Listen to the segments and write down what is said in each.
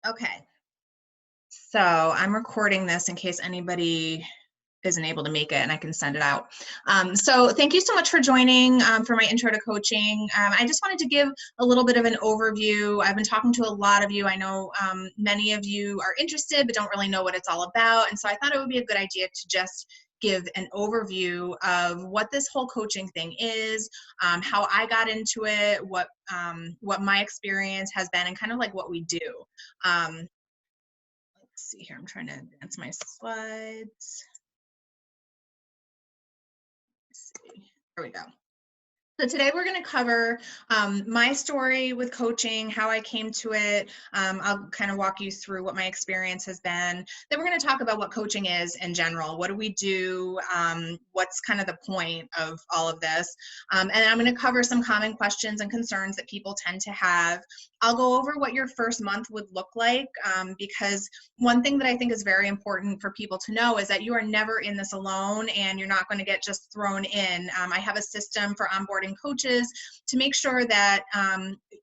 Okay, so I'm recording this in case anybody isn't able to make it and I can send it out. So thank you so much for joining for my intro to coaching. I just wanted to give a little bit of an overview. I've been talking to a lot of you. I know many of you are interested but don't really know what it's all about. And so I thought it would be a good idea to just give an overview of what this whole coaching thing is, how I got into it, what my experience has been, and kind of like what we do. Um, let's see here. I'm trying to advance my slides. Let's see. There we go. So today we're going to cover my story with coaching, how I came to it. I'll kind of walk you through what my experience has been. Then we're going to talk about what coaching is in general. What do we do? What's kind of the point of all of this? And then I'm going to cover some common questions and concerns that people tend to have. I'll go over what your first month would look like because one thing that I think is very important for people to know is that you are never in this alone and you're not going to get just thrown in. I have a system for onboarding coaches to make sure that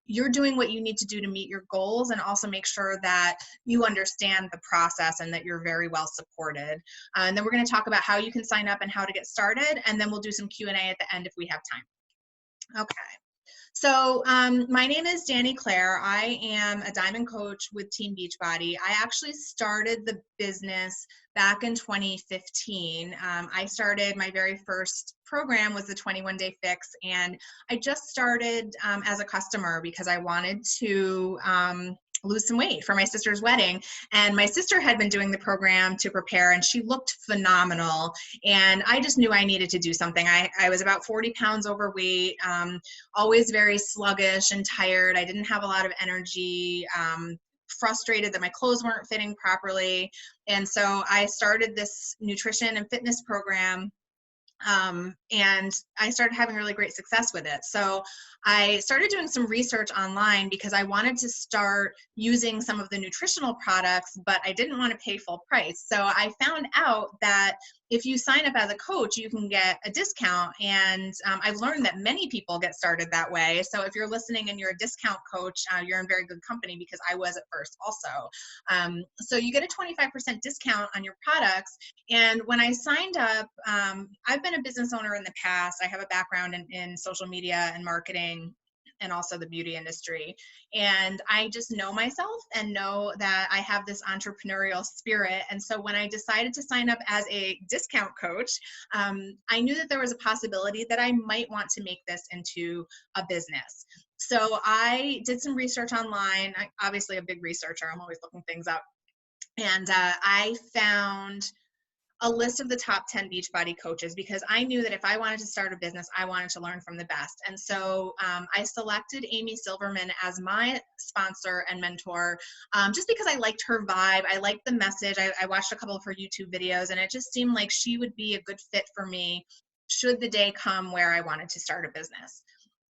you're doing what you need to do to meet your goals, and also make sure that you understand the process and that you're very well supported. And then we're going to talk about how you can sign up and how to get started, and then we'll do some Q&A at the end if we have time. Okay. So my name is Danny Claire. I am a diamond coach with Team Beachbody. I actually started the business back in 2015. I started my very first program was the 21-day fix, and I just started as a customer because I wanted to lose some weight for my sister's wedding. And my sister had been doing the program to prepare, and she looked phenomenal. And I just knew I needed to do something. I was about 40 pounds overweight, always very sluggish and tired. I didn't have a lot of energy, frustrated that my clothes weren't fitting properly. And so I started this nutrition and fitness program, and I started having really great success with it. So I started doing some research online because I wanted to start using some of the nutritional products, but I didn't want to pay full price. So I found out that if you sign up as a coach, you can get a discount. And I've learned that many people get started that way. So if you're listening and you're a discount coach, you're in very good company, because I was at first also. So you get a 25% discount on your products. And when I signed up, I've been a business owner in the past. I have a background in social media and marketing, and also the beauty industry. And I just know myself and know that I have this entrepreneurial spirit. And so when I decided to sign up as a discount coach, I knew that there was a possibility that I might want to make this into a business. So I did some research online. I'm obviously a big researcher. I'm always looking things up. And I found a list of the top 10 Beachbody coaches, because I knew that if I wanted to start a business, I wanted to learn from the best. And so I selected Amy Silverman as my sponsor and mentor, just because I liked her vibe. I liked the message. I watched a couple of her YouTube videos, and it just seemed like she would be a good fit for me should the day come where I wanted to start a business.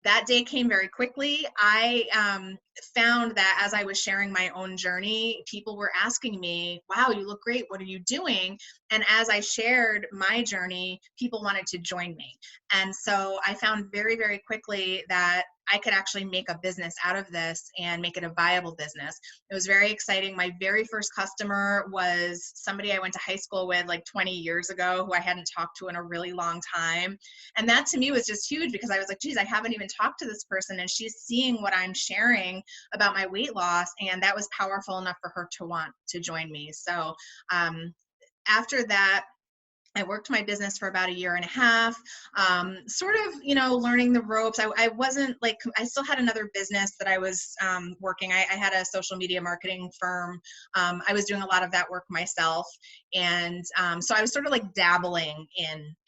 That day came very quickly. I found that as I was sharing my own journey, people were asking me, wow, you look great. What are you doing? And as I shared my journey, people wanted to join me. And so I found very, very quickly that I could actually make a business out of this and make it a viable business. It was very exciting. My very first customer was somebody I went to high school with like 20 years ago, who I hadn't talked to in a really long time. And that to me was just huge, because I was like, geez, I haven't even talked to this person, and she's seeing what I'm sharing about my weight loss. And that was powerful enough for her to want to join me. So after that, I worked my business for about a year and a half, sort of, learning the ropes. I wasn't like, I still had another business that I was working. I had a social media marketing firm. I was doing a lot of that work myself. And so I was sort of like dabbling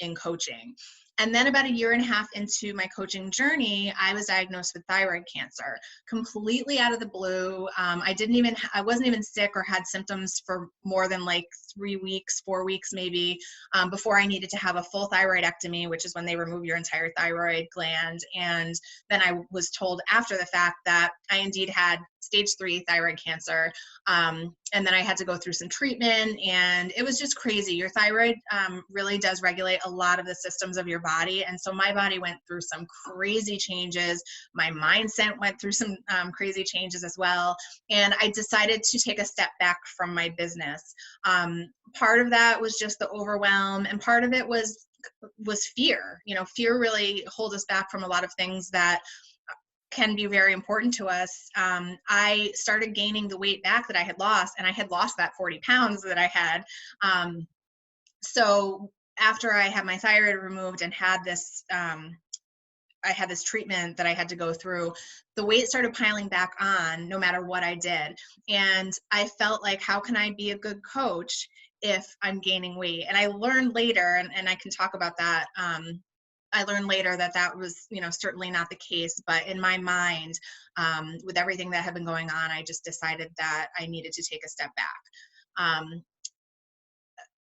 in coaching. And then about a year and a half into my coaching journey, I was diagnosed with thyroid cancer, completely out of the blue. I wasn't even sick or had symptoms for more than like 3 weeks, 4 weeks maybe, before I needed to have a full thyroidectomy, which is when they remove your entire thyroid gland. And then I was told after the fact that I indeed had stage 3 thyroid cancer. And then I had to go through some treatment, and it was just crazy. Your thyroid really does regulate a lot of the systems of your body. And so my body went through some crazy changes. My mindset went through some crazy changes as well. And I decided to take a step back from my business. Part of that was just the overwhelm, and part of it was fear. You know, fear really holds us back from a lot of things that can be very important to us. I started gaining the weight back that I had lost, and I had lost that 40 pounds that I had. So after I had my thyroid removed and had this, I had this treatment that I had to go through, the weight started piling back on no matter what I did. And I felt like, how can I be a good coach if I'm gaining weight? And I learned later, and I can talk about that, I learned later that that was, you know, certainly not the case. But in my mind, with everything that had been going on, I just decided that I needed to take a step back.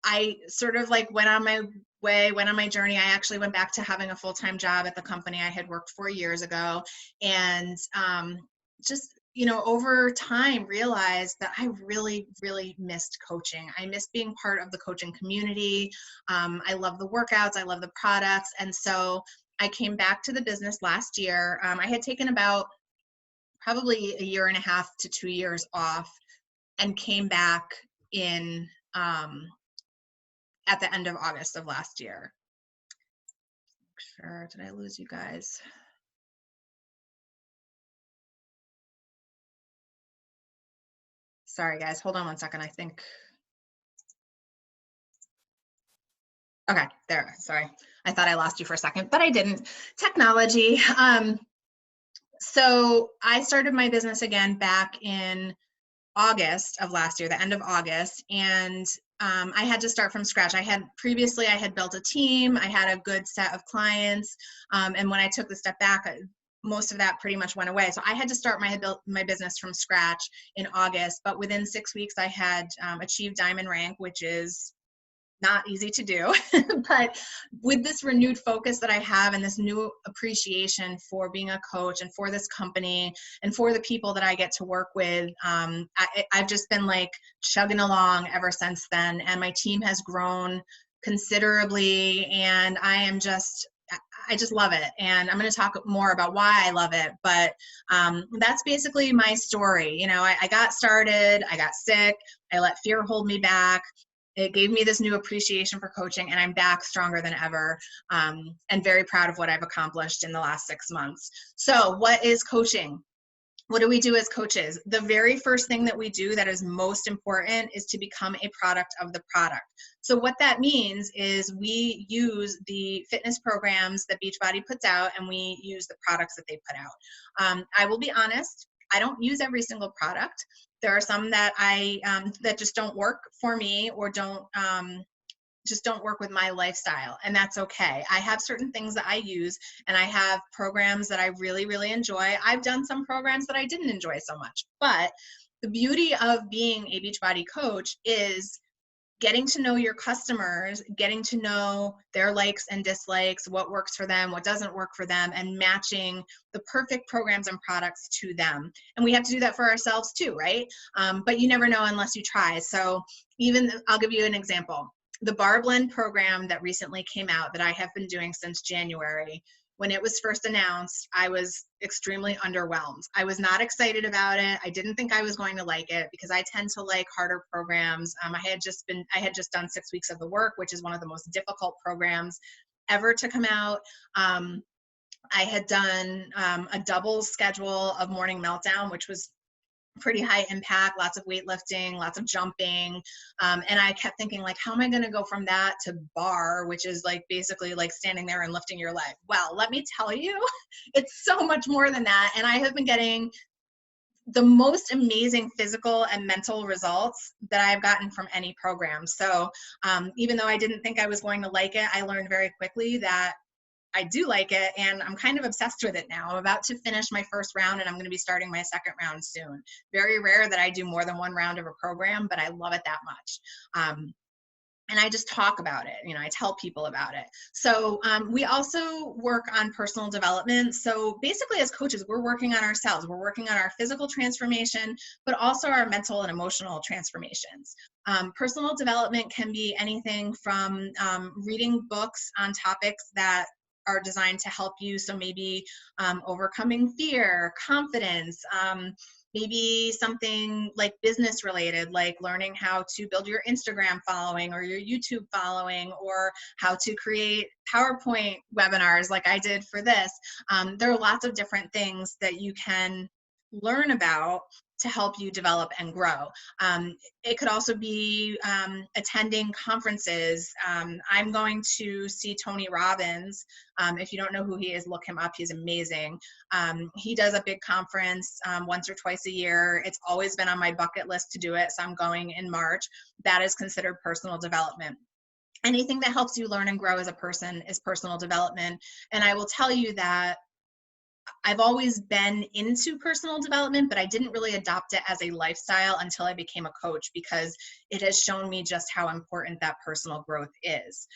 I sort of like went on my way, went on my journey. I actually went back to having a full-time job at the company I had worked for years ago. And just, you know, over time realized that I really, really missed coaching. I missed being part of the coaching community. I love the workouts. I love the products. And so I came back to the business last year. I had taken about probably 1.5 to 2 years off, and came back in at the end of August of last year. Sure, did I lose you guys? Sorry guys, hold on one second, I think. Okay, there, sorry. I thought I lost you for a second, but I didn't. Technology. So I started my business again back in August of last year, the end of August, and I had to start from scratch. I had built a team, I had a good set of clients, and when I took the step back, most of that pretty much went away. So I had to start my business from scratch in August, but within 6 weeks I had achieved diamond rank, which is not easy to do. But with this renewed focus that I have and this new appreciation for being a coach and for this company and for the people that I get to work with, I've just been like chugging along ever since then. And my team has grown considerably, and I just love it. And I'm going to talk more about why I love it. But that's basically my story. You know, I got started, I got sick, I let fear hold me back. It gave me this new appreciation for coaching, and I'm back stronger than ever, and very proud of what I've accomplished in the last 6 months. So what is coaching? What do we do as coaches? The very first thing that we do that is most important is to become a product of the product. So what that means is we use the fitness programs that Beachbody puts out, and we use the products that they put out. I will be honest, I don't use every single product. There are some that that just don't work for me, or just don't work with my lifestyle, and that's okay. I have certain things that I use, and I have programs that I really, really enjoy. I've done some programs that I didn't enjoy so much, but the beauty of being a Beachbody coach is getting to know your customers, getting to know their likes and dislikes, what works for them, what doesn't work for them, and matching the perfect programs and products to them. And we have to do that for ourselves too, right? But you never know unless you try. So I'll give you an example. The Bar Blend program that recently came out that I have been doing since January, when it was first announced, I was extremely underwhelmed. I was not excited about it. I didn't think I was going to like it because I tend to like harder programs. I had just done 6 weeks of the work, which is one of the most difficult programs ever to come out. I had done a double schedule of Morning Meltdown, which was pretty high impact, lots of weightlifting, lots of jumping. And I kept thinking, like, how am I going to go from that to bar, which is like basically like standing there and lifting your leg? Well, let me tell you, it's so much more than that. And I have been getting the most amazing physical and mental results that I've gotten from any program. So even though I didn't think I was going to like it, I learned very quickly that I do like it, and I'm kind of obsessed with it now. I'm about to finish my first round, and I'm going to be starting my second round soon. Very rare that I do more than one round of a program, but I love it that much. and I just talk about it. I tell people about it. So we also work on personal development. So basically, as coaches, we're working on ourselves. We're working on our physical transformation, but also our mental and emotional transformations. Personal development can be anything from reading books on topics that are designed to help you. So maybe overcoming fear, confidence, maybe something like business related, like learning how to build your Instagram following or your YouTube following, or how to create PowerPoint webinars like I did for this. There are lots of different things that you can learn about to help you develop and grow. It could also be attending conferences. I'm going to see Tony Robbins. If you don't know who he is, look him up. He's amazing. He does a big conference once or twice a year. It's always been on my bucket list to do it, so I'm going in March. That is considered personal development. Anything that helps you learn and grow as a person is personal development. And I will tell you that I've always been into personal development, but I didn't really adopt it as a lifestyle until I became a coach, because it has shown me just how important that personal growth is.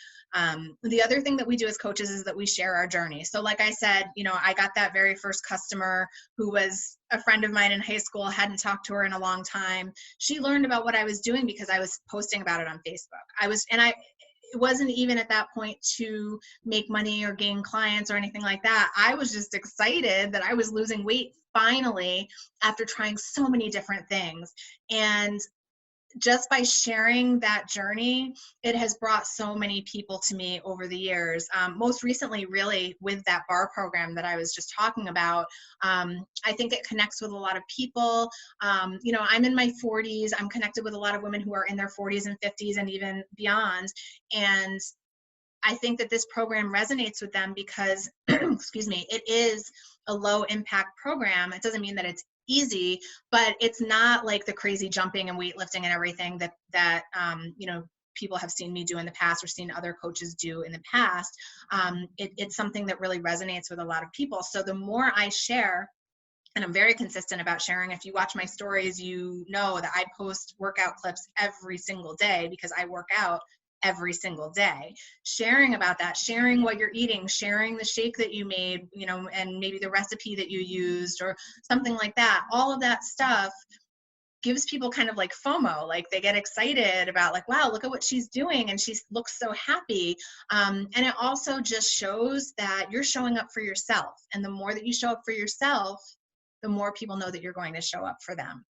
The other thing that we do as coaches is that we share our journey. So like I said, I got that very first customer who was a friend of mine in high school, hadn't talked to her in a long time. She learned about what I was doing because I was posting about it on Facebook. It wasn't even at that point to make money or gain clients or anything like that. I was just excited that I was losing weight finally after trying so many different things. And just by sharing that journey, it has brought so many people to me over the years. Most recently, really, with that bar program that I was just talking about, I think it connects with a lot of people. I'm in my 40s. I'm connected with a lot of women who are in their 40s and 50s and even beyond. And I think that this program resonates with them because, excuse me, it is a low impact program. It doesn't mean that it's easy, but it's not like the crazy jumping and weightlifting and everything that people have seen me do in the past or seen other coaches do in the past. It's something that really resonates with a lot of people. So the more I share, and I'm very consistent about sharing. If you watch my stories, you know that I post workout clips every single day because I work out every single day. Sharing about that, sharing what you're eating, sharing the shake that you made, and maybe the recipe that you used or something like that. All of that stuff gives people kind of like FOMO, like they get excited about like, wow, look at what she's doing and she looks so happy. And it also just shows that you're showing up for yourself. And the more that you show up for yourself, the more people know that you're going to show up for them.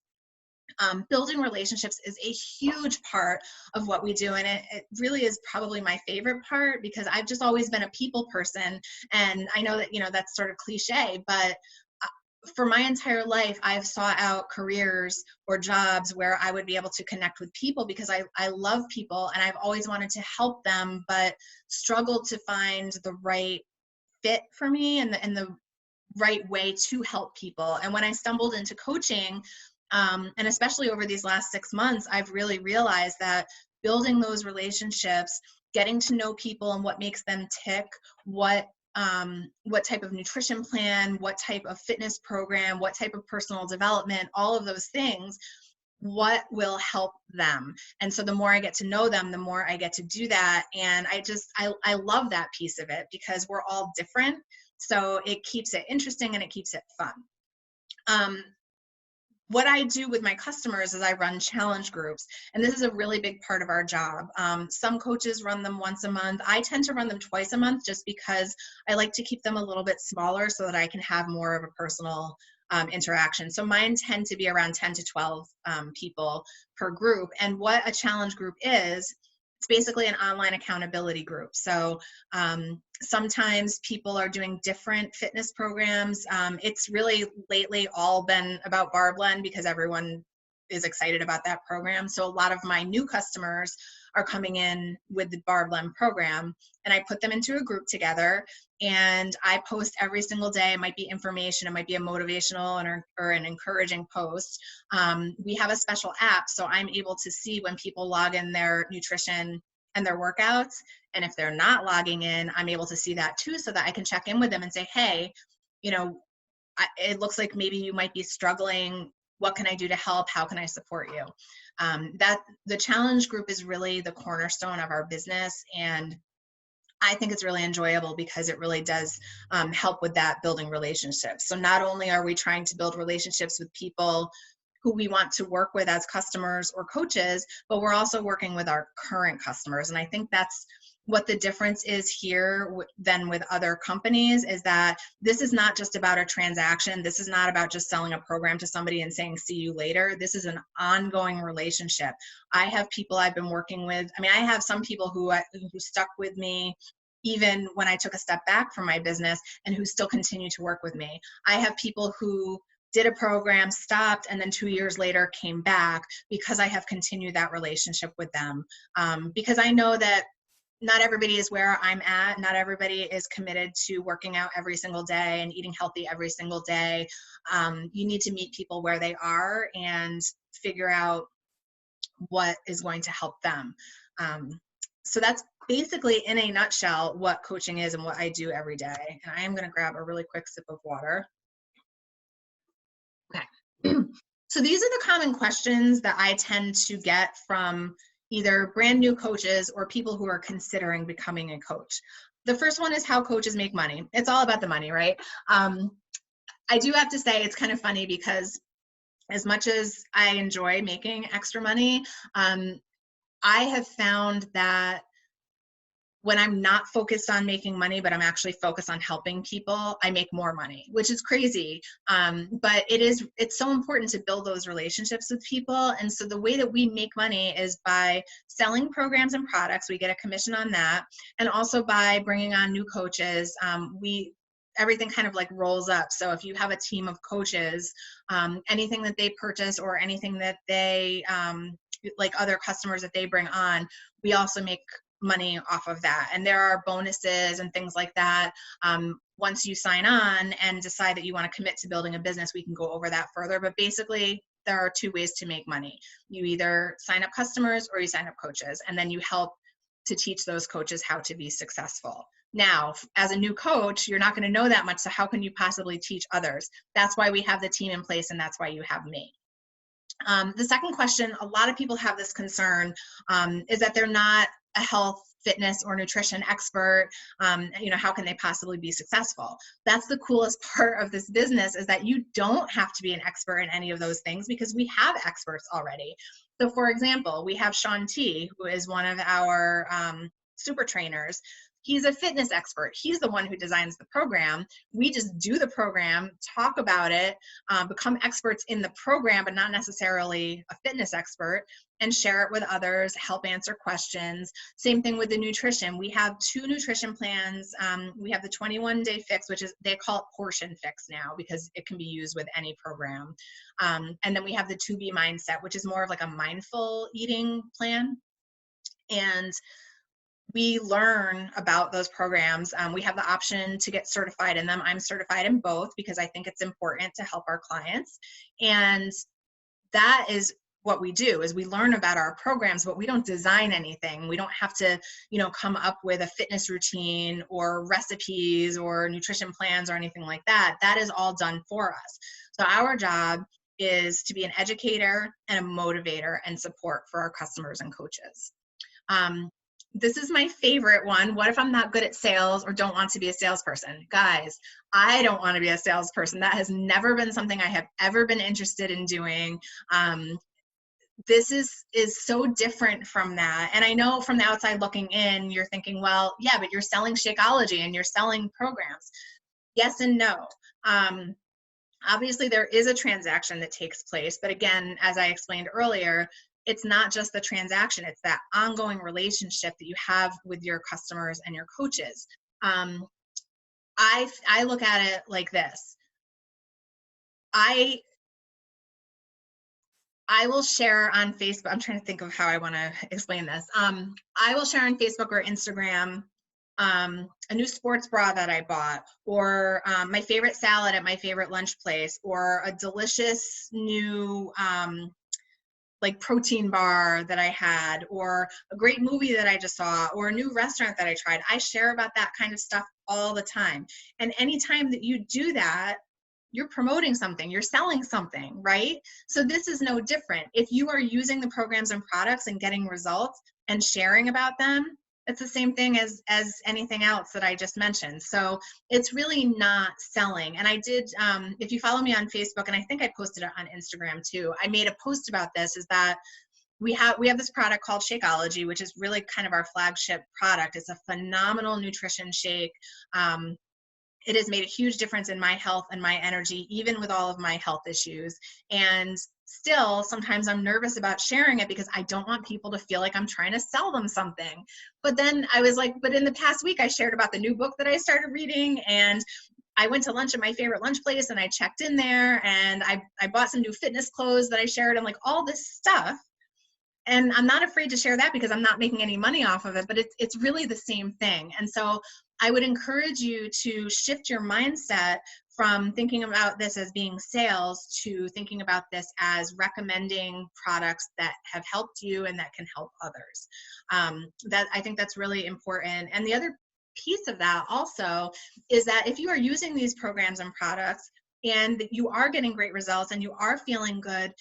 Building relationships is a huge part of what we do. And it really is probably my favorite part because I've just always been a people person. And I know that, that's sort of cliche, but for my entire life, I've sought out careers or jobs where I would be able to connect with people because I love people and I've always wanted to help them, but struggled to find the right fit for me and the right way to help people. And when I stumbled into coaching, and especially over these last 6 months, I've really realized that building those relationships, getting to know people and what makes them tick, what type of nutrition plan, what type of fitness program, what type of personal development, all of those things, what will help them. And so the more I get to know them, the more I get to do that. And I love that piece of it because we're all different. So it keeps it interesting and it keeps it fun. What I do with my customers is I run challenge groups, and this is a really big part of our job. Some coaches run them once a month. I tend to run them twice a month just because I like to keep them a little bit smaller so that I can have more of a personal interaction. So mine tend to be around 10 to 12 people per group. And what a challenge group is, it's basically an online accountability group. So sometimes people are doing different fitness programs. It's really lately all been about Bar Blend because everyone is excited about that program. So a lot of my new customers are coming in with the Bar Blend program, and I put them into a group together and I post every single day. It might be information, it might be a motivational or an encouraging post. We have a special app, so I'm able to see when people log in their nutrition and their workouts. And if they're not logging in, I'm able to see that too, so that I can check in with them and say, hey, it looks like maybe you might be struggling what can I do to help? How can I support you? That the challenge group is really the cornerstone of our business, and I think it's really enjoyable because it really does help with that building relationships. So not only are we trying to build relationships with people who we want to work with as customers or coaches, but we're also working with our current customers. And I think that's what the difference is here than with other companies, is that this is not just about a transaction. This is not about just selling a program to somebody and saying, see you later. This is an ongoing relationship. I have people I've been working with. I mean, I have some people who stuck with me even when I took a step back from my business and who still continue to work with me. I have people who did a program, stopped, and then 2 years later came back because I have continued that relationship with them. Because I know that not everybody is where I'm at. Not everybody is committed to working out every single day and eating healthy every single day. You need to meet people where they are and figure out what is going to help them. So that's basically, in a nutshell, what coaching is and what I do every day. And I am going to grab a really quick sip of water. Okay. So these are the common questions that I tend to get from either brand new coaches or people who are considering becoming a coach. The first one is how coaches make money. It's all about the money, right? I do have to say it's kind of funny because as much as I enjoy making extra money, I have found that when I'm not focused on making money, but I'm actually focused on helping people, I make more money, which is crazy. But it's so important to build those relationships with people. And so the way that we make money is by selling programs and products. We get a commission on that. And also by bringing on new coaches. Everything kind of like rolls up. So if you have a team of coaches, anything that they purchase or anything that they, like other customers that they bring on, we also make money off of that. And there are bonuses and things like that. Once you sign on and decide that you want to commit to building a business, we can go over that further. But basically, there are two ways to make money. You either sign up customers or you sign up coaches, and then you help to teach those coaches how to be successful. Now, as a new coach, you're not going to know that much, so how can you possibly teach others? That's why we have the team in place, and that's why you have me. The second question, a lot of people have this concern, is that they're not a health, fitness, or nutrition expert. How can they possibly be successful? That's the coolest part of this business, is that you don't have to be an expert in any of those things because we have experts already. So for example, we have Shaun T, who is one of our super trainers. He's a fitness expert. He's the one who designs the program. We just do the program, talk about it, become experts in the program, but not necessarily a fitness expert, and share it with others, help answer questions. Same thing with the nutrition. We have 2 nutrition plans. We have the 21-day fix, which is, they call it portion fix now because it can be used with any program. And then we have the 2B mindset, which is more of like a mindful eating plan. And we learn about those programs. We have the option to get certified in them. I'm certified in both because I think it's important to help our clients. And that is what we do, is we learn about our programs, but we don't design anything. We don't have to, come up with a fitness routine or recipes or nutrition plans or anything like that. That is all done for us. So our job is to be an educator and a motivator and support for our customers and coaches. This is my favorite one. What if I'm not good at sales or don't want to be a salesperson? Guys, I don't want to be a salesperson. That has never been something I have ever been interested in doing. This is so different from that. And I know from the outside looking in, you're thinking, well, yeah, but you're selling Shakeology and you're selling programs. Yes and no. Obviously, there is a transaction that takes place. But again, as I explained earlier, it's not just the transaction, it's that ongoing relationship that you have with your customers and your coaches. I look at it like this. I will share on Facebook. I'm trying to think of how I want to explain this. I will share on Facebook or Instagram a new sports bra that I bought, or my favorite salad at my favorite lunch place, or a delicious new like protein bar that I had, or a great movie that I just saw, or a new restaurant that I tried. I share about that kind of stuff all the time. And anytime that you do that, you're promoting something, you're selling something, right? So this is no different. If you are using the programs and products and getting results and sharing about them, it's the same thing as anything else that I just mentioned. So it's really not selling. And I did, if you follow me on Facebook, and I think I posted it on Instagram too, I made a post about this, is that we have this product called Shakeology, which is really kind of our flagship product. It's a phenomenal nutrition shake. It has made a huge difference in my health and my energy, even with all of my health issues. And still, sometimes I'm nervous about sharing it because I don't want people to feel like I'm trying to sell them something. But then I was like, but in the past week, I shared about the new book that I started reading, and I went to lunch at my favorite lunch place, and I checked in there, and I bought some new fitness clothes that I shared, and like all this stuff. And I'm not afraid to share that because I'm not making any money off of it, but it's really the same thing. And so I would encourage you to shift your mindset from thinking about this as being sales to thinking about this as recommending products that have helped you and that can help others. That I think that's really important. And the other piece of that also is that if you are using these programs and products and you are getting great results and you are feeling good,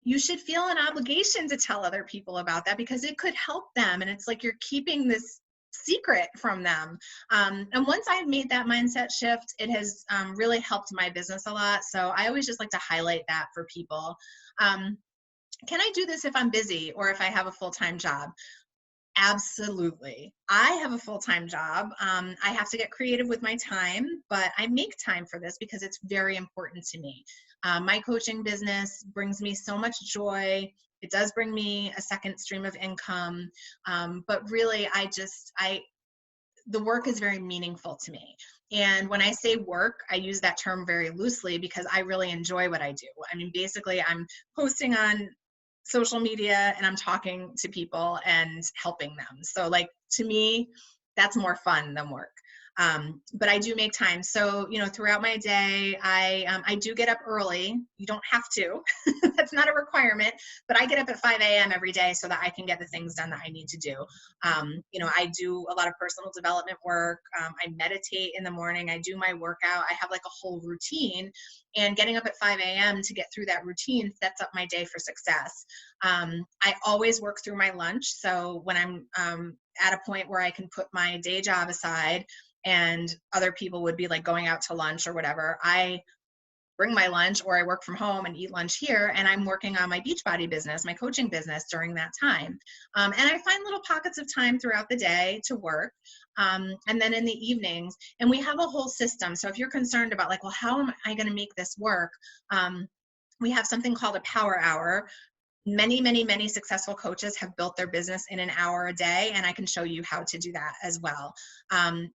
you should feel an obligation to tell other people about that because it could help them. And it's like you're keeping this secret from them. And once I've made that mindset shift, it has really helped my business a lot. So I always just like to highlight that for people. Can I do this if I'm busy or if I have a full-time job? Absolutely. I have a full-time job. I have to get creative with my time, but I make time for this because it's very important to me. My coaching business brings me so much joy. It does bring me a second stream of income. But really, the work is very meaningful to me. And when I say work, I use that term very loosely because I really enjoy what I do. I mean, basically, I'm posting on social media and I'm talking to people and helping them. So like, to me, that's more fun than work. But I do make time. So, throughout my day, I do get up early. You don't have to, that's not a requirement, but I get up at 5 a.m. every day so that I can get the things done that I need to do. I do a lot of personal development work. I meditate in the morning. I do my workout. I have like a whole routine, and getting up at 5 a.m. to get through that routine sets up my day for success. I always work through my lunch. So when I'm at a point where I can put my day job aside and other people would be like going out to lunch or whatever, I bring my lunch or I work from home and eat lunch here, and I'm working on my Beachbody business, my coaching business during that time. And I find little pockets of time throughout the day to work. And then in the evenings, and we have a whole system. So if you're concerned about like, well, how am I going to make this work? We have something called a power hour. Many successful coaches have built their business in an hour a day, and I can show you how to do that as well.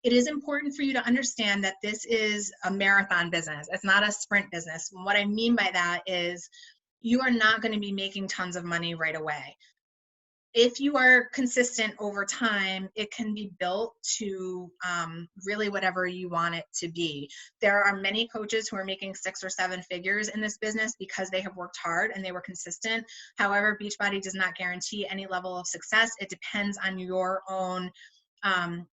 It is important for you to understand that this is a marathon business. It's not a sprint business. What I mean by that is you are not going to be making tons of money right away. If you are consistent over time, it can be built to really whatever you want it to be. There are many coaches who are making 6 or 7 figures in this business because they have worked hard and they were consistent. However, Beachbody does not guarantee any level of success. It depends on your own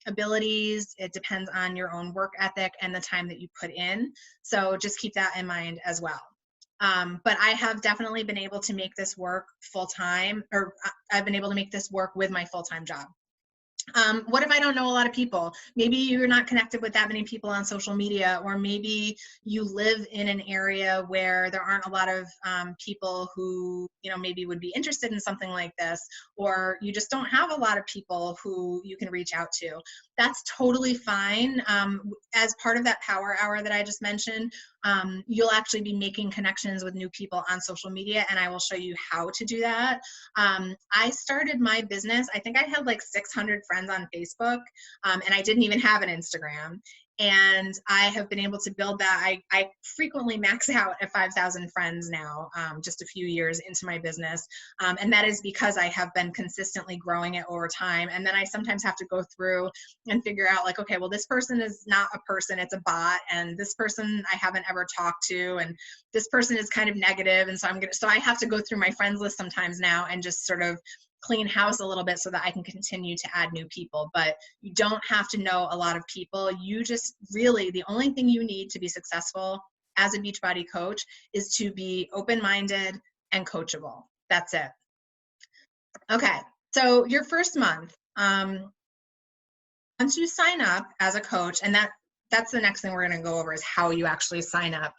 abilities. It depends on your own work ethic and the time that you put in. So just keep that in mind as well. But I have definitely been able to make this work full time, or I've been able to make this work with my full-time job. What if I don't know a lot of people? Maybe you're not connected with that many people on social media, or maybe you live in an area where there aren't a lot of people who, maybe would be interested in something like this, or you just don't have a lot of people who you can reach out to. That's totally fine. As part of that power hour that I just mentioned, you'll actually be making connections with new people on social media, and I will show you how to do that. I started my business, I think I had like 600 friends on Facebook, and I didn't even have an Instagram. And I have been able to build that. I frequently max out at 5,000 friends now, just a few years into my business. And that is because I have been consistently growing it over time. And then I sometimes have to go through and figure out like, okay, well, this person is not a person, it's a bot. And this person I haven't ever talked to. And this person is kind of negative. And so I have to go through my friends list sometimes now and just sort of clean house a little bit so that I can continue to add new people. But you don't have to know a lot of people. You just really, the only thing you need to be successful as a Beachbody coach is to be open-minded and coachable. That's it. Okay, so your first month, once you sign up as a coach, and that's the next thing we're going to go over is how you actually sign up.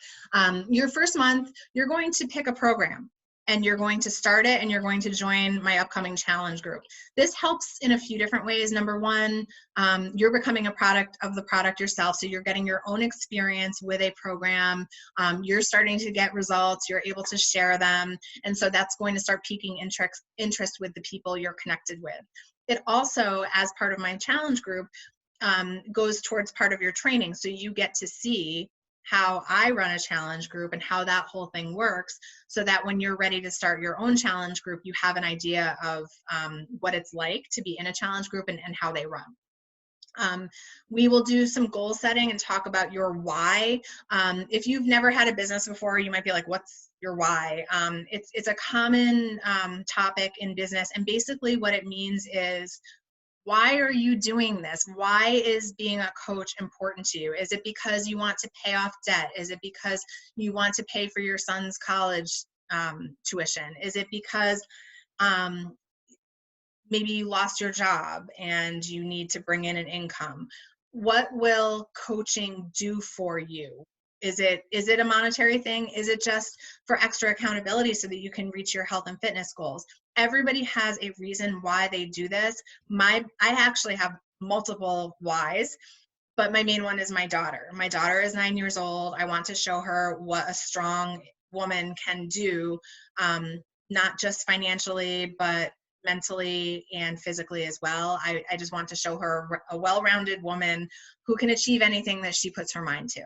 Your first month, you're going to pick a program and you're going to start it and you're going to join my upcoming challenge group. This helps in a few different ways. Number one, you're becoming a product of the product yourself. So you're getting your own experience with a program. You're starting to get results. You're able to share them. And so that's going to start piquing interest with the people you're connected with. It also, as part of my challenge group, goes towards part of your training. So you get to see how I run a challenge group and how that whole thing works, so that when you're ready to start your own challenge group, you have an idea of what it's like to be in a challenge group and how they run. We will do some goal setting and talk about your why. If you've never had a business before, you might be like, what's your why? It's a common topic in business, and basically what it means is, why are you doing this? Why is being a coach important to you? Is it because you want to pay off debt? Is it because you want to pay for your son's college tuition? Is it because maybe you lost your job and you need to bring in an income? What will coaching do for you? Is it a monetary thing? Is it just for extra accountability so that you can reach your health and fitness goals? Everybody has a reason why they do this. I actually have multiple whys, but my main one is my daughter. My daughter is 9 years old. I want to show her what a strong woman can do, not just financially, but mentally and physically as well. I just want to show her a well-rounded woman who can achieve anything that she puts her mind to.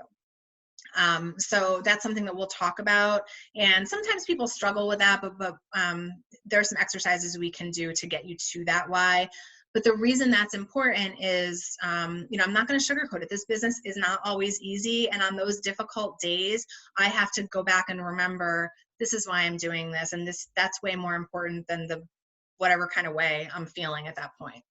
So that's something that we'll talk about. And sometimes people struggle with that, but there are some exercises we can do to get you to that why. But the reason that's important is, I'm not going to sugarcoat it. This business is not always easy. And on those difficult days, I have to go back and remember, this is why I'm doing this. And that's way more important than the whatever kind of way I'm feeling at that point.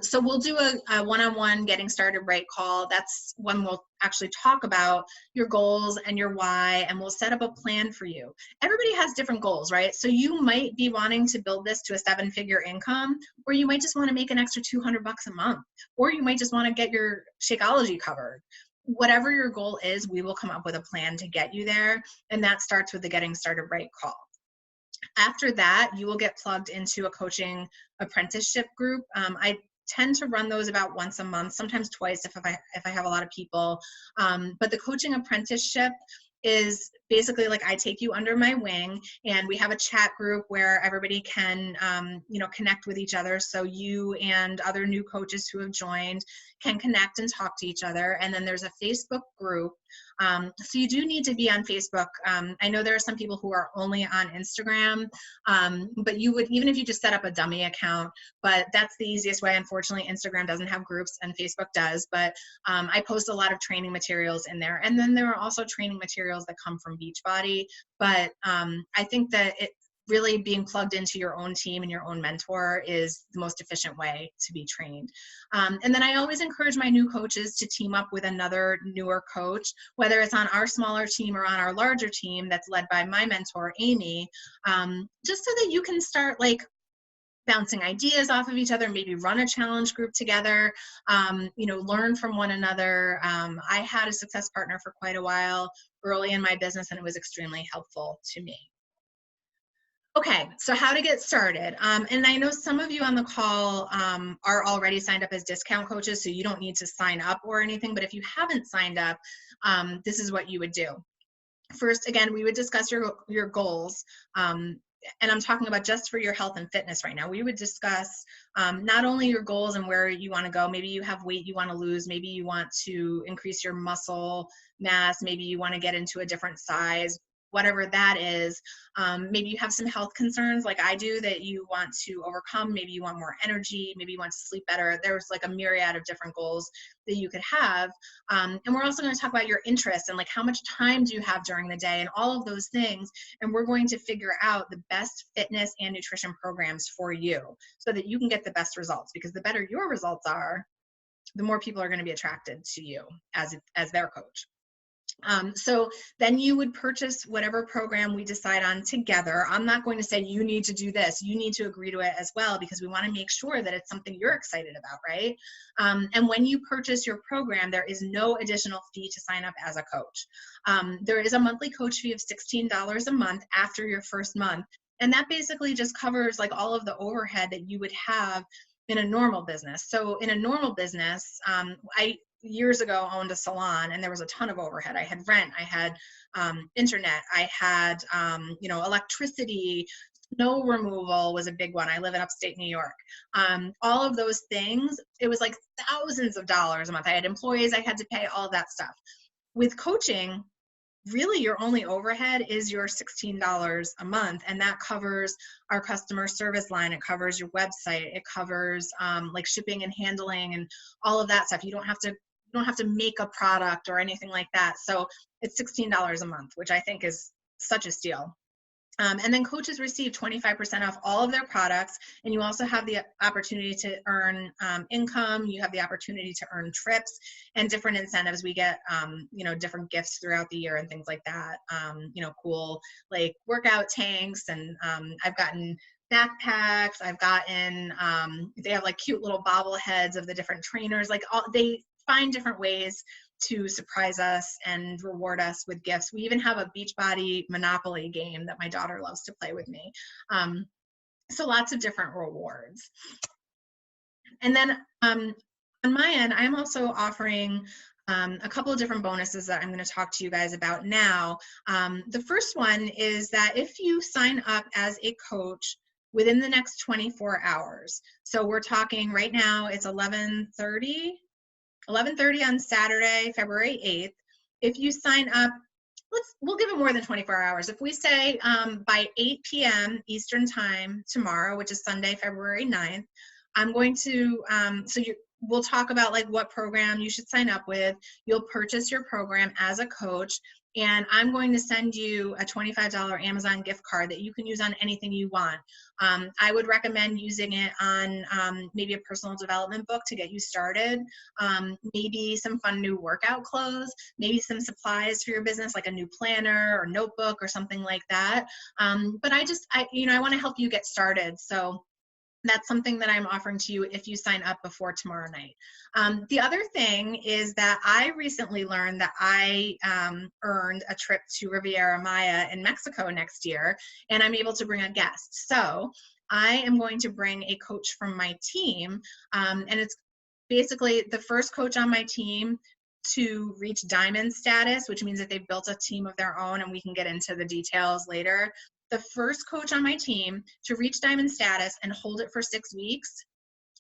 So we'll do a one-on-one getting started right call. That's when we'll actually talk about your goals and your why, and we'll set up a plan for you. Everybody has different goals, right? So you might be wanting to build this to a 7-figure income, or you might just want to make an extra $200 a month, or you might just want to get your Shakeology covered. Whatever your goal is, we will come up with a plan to get you there, and that starts with the getting started right call. After that, you will get plugged into a coaching apprenticeship group. I tend to run those about once a month, sometimes twice if I have a lot of people. But the coaching apprenticeship is basically like I take you under my wing, and we have a chat group where everybody can connect with each other. So you and other new coaches who have joined can connect and talk to each other. And then there's a Facebook group. So you do need to be on Facebook. I know there are some people who are only on Instagram, but you would, even if you just set up a dummy account, but that's the easiest way. Unfortunately, Instagram doesn't have groups and Facebook does, but I post a lot of training materials in there. And then there are also training materials that come from Beachbody, but I think that really being plugged into your own team and your own mentor is the most efficient way to be trained. And then I always encourage my new coaches to team up with another newer coach, whether it's on our smaller team or on our larger team that's led by my mentor, Amy, just so that you can start like bouncing ideas off of each other, maybe run a challenge group together, learn from one another. I had a success partner for quite a while early in my business, and it was extremely helpful to me. Okay, so how to get started. And I know some of you on the call are already signed up as discount coaches, so you don't need to sign up or anything, but if you haven't signed up, this is what you would do. First, again, we would discuss your goals, and I'm talking about just for your health and fitness right now. We would discuss not only your goals and where you want to go. Maybe you have weight you want to lose. Maybe you want to increase your muscle mass. Maybe you want to get into a different size, whatever that is. Maybe you have some health concerns like I do that you want to overcome. Maybe you want more energy. Maybe you want to sleep better. There's like a myriad of different goals that you could have. And we're also going to talk about your interests and like how much time do you have during the day and all of those things. And we're going to figure out the best fitness and nutrition programs for you so that you can get the best results, because the better your results are, the more people are going to be attracted to you as their coach. So then you would purchase whatever program we decide on together. I'm not going to say you need to do this. You need to agree to it as well, because we want to make sure that it's something you're excited about, right? And when you purchase your program, there is no additional fee to sign up as a coach. There is a monthly coach fee of $16 a month after your first month. And that basically just covers like all of the overhead that you would have in a normal business. So in a normal business, I years ago owned a salon, and there was a ton of overhead. I had rent, I had internet, I had electricity, snow removal was a big one. I live in upstate New York. All of those things, it was like thousands of dollars a month. I had employees I had to pay, all of that stuff. With coaching, really your only overhead is your $16 a month, and that covers our customer service line, it covers your website, it covers like shipping and handling and all of that stuff. You don't have to make a product or anything like that. So it's $16 a month, which I think is such a steal. And then coaches receive 25% off all of their products, and you also have the opportunity to earn income. You have the opportunity to earn trips and different incentives. We get, different gifts throughout the year and things like that. Cool like workout tanks, and I've gotten backpacks. I've gotten, they have like cute little bobbleheads of the different trainers. Like they find different ways to surprise us and reward us with gifts. We even have a Beachbody Monopoly game that my daughter loves to play with me. So lots of different rewards. And then on my end, I'm also offering a couple of different bonuses that I'm going to talk to you guys about now. The first one is that if you sign up as a coach within the next 24 hours, so we're talking right now, it's 11:30 on Saturday, February 8th. If you sign up, we'll give it more than 24 hours. If we say by 8 p.m. Eastern time tomorrow, which is Sunday, February 9th, I'm going to, we'll talk about like what program you should sign up with. You'll purchase your program as a coach, and I'm going to send you a $25 Amazon gift card that you can use on anything you want. I would recommend using it on maybe a personal development book to get you started, maybe some fun new workout clothes, maybe some supplies for your business like a new planner or notebook or something like that. But I want to help you get started. So that's something that I'm offering to you if you sign up before tomorrow night. The other thing is that I recently learned that I earned a trip to Riviera Maya in Mexico next year, and I'm able to bring a guest. So I am going to bring a coach from my team, and it's basically the first coach on my team to reach diamond status, which means that they've built a team of their own, and we can get into the details later. The first coach on my team to reach diamond status and hold it for 6 weeks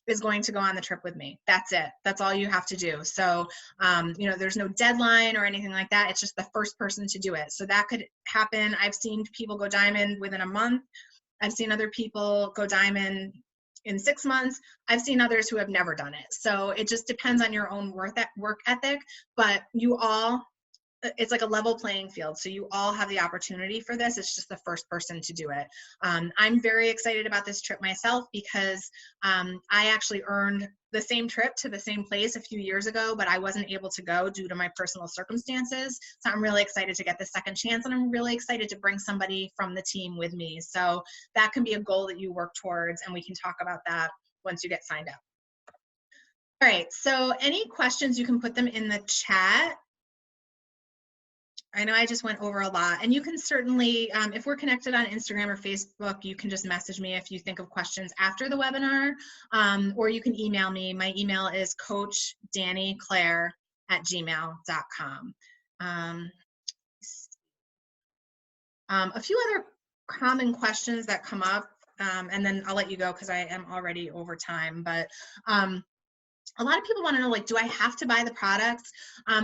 is going to go on the trip with me. That's it. That's all you have to do. So, there's no deadline or anything like that. It's just the first person to do it. So that could happen. I've seen people go diamond within a month. I've seen other people go diamond in 6 months. I've seen others who have never done it. So it just depends on your own work ethic, but it's like a level playing field. So you all have the opportunity for this. It's just the first person to do it. I'm very excited about this trip myself because I actually earned the same trip to the same place a few years ago, but I wasn't able to go due to my personal circumstances. So I'm really excited to get the second chance, and I'm really excited to bring somebody from the team with me. So that can be a goal that you work towards, and we can talk about that once you get signed up. All right, so any questions, you can put them in the chat. I know I just went over a lot, and you can certainly, if we're connected on Instagram or Facebook, you can just message me if you think of questions after the webinar, or you can email me. My email is coachdannyclaire@gmail.com. A few other common questions that come up, and then I'll let you go because I am already over time, but a lot of people want to know, like, do I have to buy the products?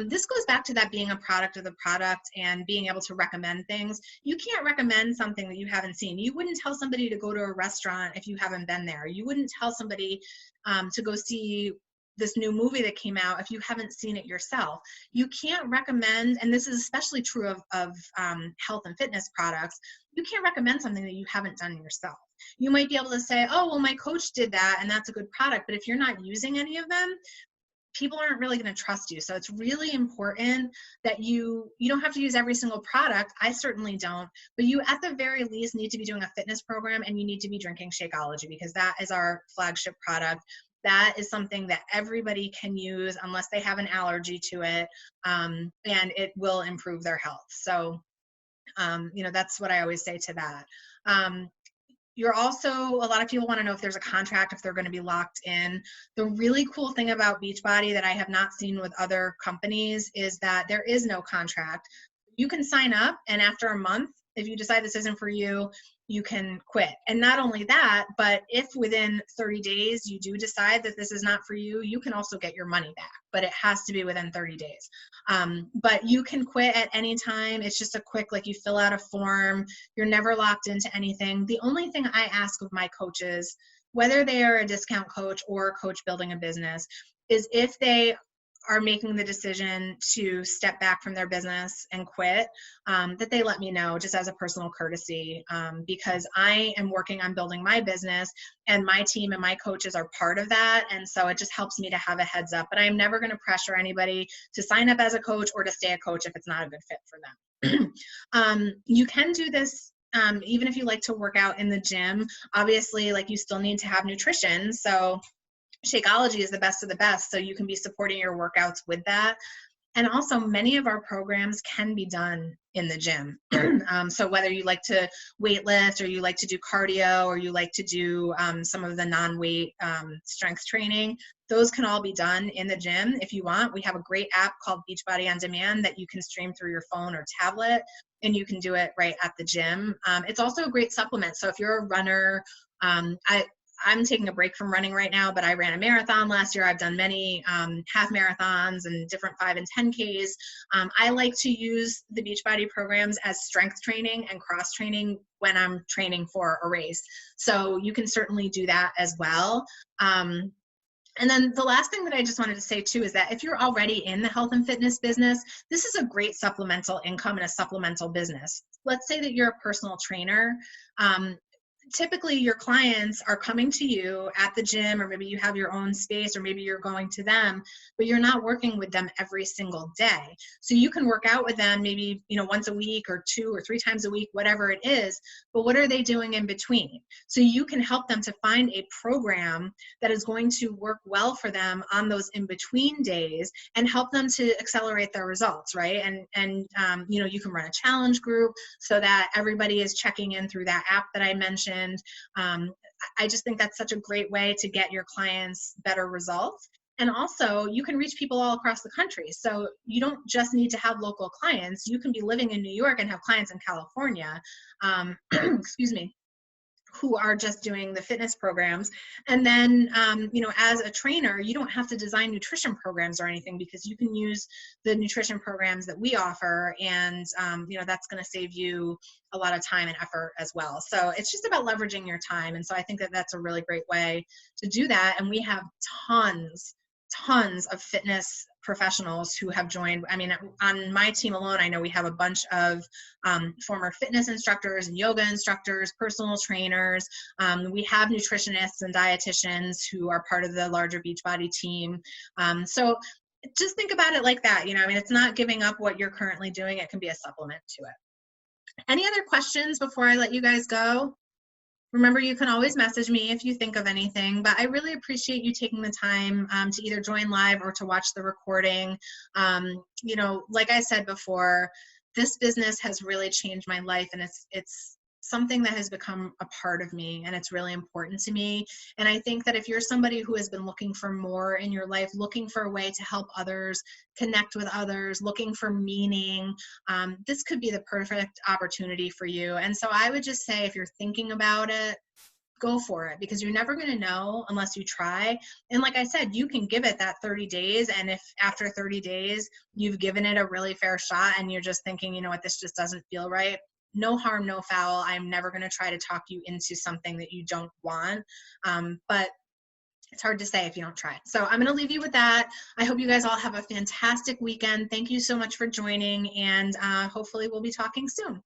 This goes back to that being a product of the product and being able to recommend things. You can't recommend something that you haven't seen. You wouldn't tell somebody to go to a restaurant if you haven't been there. You wouldn't tell somebody to go see this new movie that came out if you haven't seen it yourself. You can't recommend, and this is especially true of health and fitness products, you can't recommend something that you haven't done yourself. You might be able to say, oh, well, my coach did that and that's a good product, but if you're not using any of them, people aren't really going to trust you. So it's really important that you don't have to use every single product. I certainly don't, but you at the very least need to be doing a fitness program, and you need to be drinking Shakeology, because that is our flagship product. That is something that everybody can use unless they have an allergy to it, and it will improve their health. So, that's what I always say to that. You're also, a lot of people want to know if there's a contract, if they're going to be locked in. The really cool thing about Beachbody that I have not seen with other companies is that there is no contract. You can sign up, and after a month, if you decide this isn't for you, you can quit. And not only that, but if within 30 days you do decide that this is not for you, you can also get your money back, but it has to be within 30 days. But you can quit at any time. It's just a quick, like, you fill out a form. You're never locked into anything. The only thing I ask of my coaches, whether they are a discount coach or a coach building a business, is if they are making the decision to step back from their business and quit, that they let me know, just as a personal courtesy, because I am working on building my business, and my team and my coaches are part of that. And so it just helps me to have a heads up. But I'm never going to pressure anybody to sign up as a coach or to stay a coach if it's not a good fit for them. You can do this even if you like to work out in the gym. Obviously, like, you still need to have nutrition. So Shakeology is the best of the best, so you can be supporting your workouts with that. And also, many of our programs can be done in the gym. So whether you like to weight lift, or you like to do cardio, or you like to do some of the non-weight strength training, those can all be done in the gym if you want. We have a great app called Beachbody On Demand that you can stream through your phone or tablet, and you can do it right at the gym. It's also a great supplement. So if you're a runner, I'm taking a break from running right now, but I ran a marathon last year. I've done many half marathons and different 5 and 10Ks. I like to use the Beachbody programs as strength training and cross training when I'm training for a race. So you can certainly do that as well. And then the last thing that I just wanted to say too is that if you're already in the health and fitness business, this is a great supplemental income and a supplemental business. Let's say that you're a personal trainer. Typically your clients are coming to you at the gym, or maybe you have your own space, or maybe you're going to them, but you're not working with them every single day. So you can work out with them maybe, once a week or 2 or 3 times a week, whatever it is, but what are they doing in between? So you can help them to find a program that is going to work well for them on those in-between days and help them to accelerate their results, right? And you can run a challenge group so that everybody is checking in through that app that I mentioned. I just think that's such a great way to get your clients better results. And also, you can reach people all across the country. So you don't just need to have local clients. You can be living in New York and have clients in California, excuse me, who are just doing the fitness programs. And then, as a trainer, you don't have to design nutrition programs or anything, because you can use the nutrition programs that we offer. And, that's going to save you a lot of time and effort as well. So it's just about leveraging your time. And so I think that that's a really great way to do that. And we have tons of fitness professionals who have joined. I mean, on my team alone, I know we have a bunch of former fitness instructors and yoga instructors, personal trainers. We have nutritionists and dietitians who are part of the larger Beachbody team. So just think about it like that. It's not giving up what you're currently doing. It can be a supplement to it. Any other questions before I let you guys go? Remember, you can always message me if you think of anything, but I really appreciate you taking the time to either join live or to watch the recording. Like I said before, this business has really changed my life, and it's something that has become a part of me, and it's really important to me. And I think that if you're somebody who has been looking for more in your life, looking for a way to help others, connect with others, looking for meaning, this could be the perfect opportunity for you. And so I would just say, if you're thinking about it, go for it, because you're never going to know unless you try. And like I said, you can give it that 30 days. And if after 30 days, you've given it a really fair shot and you're just thinking, this just doesn't feel right, no harm, no foul. I'm never going to try to talk you into something that you don't want. But it's hard to say if you don't try. So I'm going to leave you with that. I hope you guys all have a fantastic weekend. Thank you so much for joining, and hopefully we'll be talking soon.